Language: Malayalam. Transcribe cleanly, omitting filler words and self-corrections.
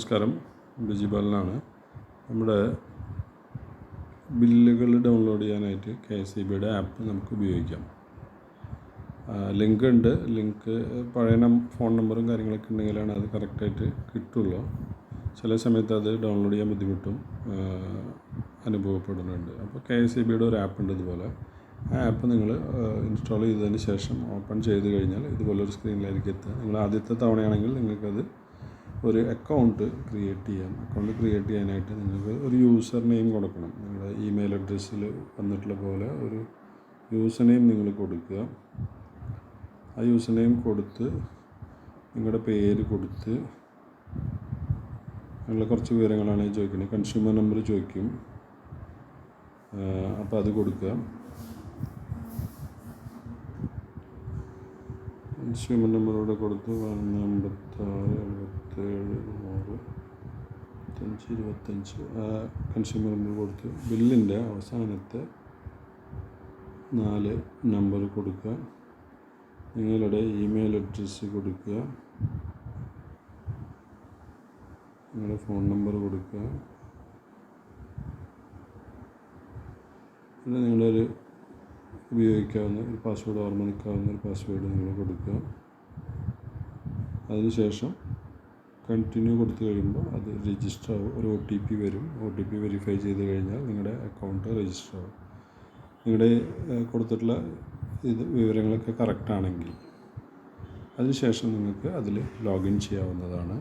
നമസ്കാരം, ബിജിബാലനാണ്. നമ്മുടെ ബില്ലുകൾ ഡൗൺലോഡ് ചെയ്യാനായിട്ട് KSEBയുടെ ആപ്പ് നമുക്ക് ഉപയോഗിക്കാം. ലിങ്ക് ഉണ്ട്. പഴയ ഫോൺ നമ്പറും കാര്യങ്ങളൊക്കെ ഉണ്ടെങ്കിലാണ് അത് കറക്റ്റായിട്ട് കിട്ടുള്ളൂ. ചില സമയത്ത് അത് ഡൗൺലോഡ് ചെയ്യാൻ ബുദ്ധിമുട്ടും അനുഭവപ്പെടുന്നുണ്ട്. അപ്പോൾ KSEBയുടെ ഒരു ആപ്പ് ഉണ്ട് ഇതുപോലെ. ആ ആപ്പ് നിങ്ങൾ ഇൻസ്റ്റാൾ ചെയ്തതിന് ശേഷം ഓപ്പൺ ചെയ്ത് കഴിഞ്ഞാൽ ഇതുപോലൊരു സ്ക്രീനിലായിരിക്കും എത്തുക. നിങ്ങൾ ആദ്യത്തെ തവണയാണെങ്കിൽ നിങ്ങൾക്കത് ഒരു അക്കൗണ്ട് ക്രിയേറ്റ് ചെയ്യാം. അക്കൗണ്ട് ക്രിയേറ്റ് ചെയ്യാനായിട്ട് നിങ്ങൾക്ക് ഒരു യൂസർ നെയിം കൊടുക്കണം. നിങ്ങളുടെ ഇമെയിൽ അഡ്രസ്സിൽ വന്നിട്ടുള്ള പോലെ ഒരു യൂസർ നെയിം നിങ്ങൾ കൊടുക്കുക. ആ യൂസർ നെയിം കൊടുത്ത് നിങ്ങളുടെ പേര് കൊടുത്ത് നിങ്ങളെ കുറച്ച് വിവരങ്ങളാണ് ചോദിക്കുന്നത്. കൺസ്യൂമർ നമ്പർ ചോദിക്കും. അപ്പോൾ അത് കൊടുക്കുക. കൺസ്യൂമർ നമ്പറോടെ കൊടുത്ത് 56 77 100 25 ആ കൺസ്യൂമർ നമ്പർ കൊടുത്ത് ബില്ലിൻ്റെ അവസാനത്തെ 4 നമ്പർ കൊടുക്കുക. നിങ്ങളുടെ ഇമെയിൽ അഡ്രസ്സ് കൊടുക്കുക. നിങ്ങളുടെ ഫോൺ നമ്പർ കൊടുക്കുക. പിന്നെ നിങ്ങളൊരു ഉപയോഗിക്കാവുന്ന ഒരു പാസ്വേഡ്, ഓർമ്മ നിൽക്കാവുന്ന ഒരു പാസ്വേഡ് നിങ്ങൾ കൊടുക്കുക. അതിനുശേഷം കണ്ടിന്യൂ കൊടുത്തു കഴിയുമ്പോൾ അത് രജിസ്റ്റർ ആവും. ഒരു OTP വരും. OTP വെരിഫൈ ചെയ്ത് കഴിഞ്ഞാൽ നിങ്ങളുടെ അക്കൗണ്ട് രജിസ്റ്റർ ആവും. നിങ്ങളുടെ കൊടുത്തിട്ടുള്ള വിവരങ്ങളൊക്കെ കറക്റ്റാണെങ്കിൽ അതിനുശേഷം നിങ്ങൾക്ക് അതിൽ ലോഗിൻ ചെയ്യാവുന്നതാണ്.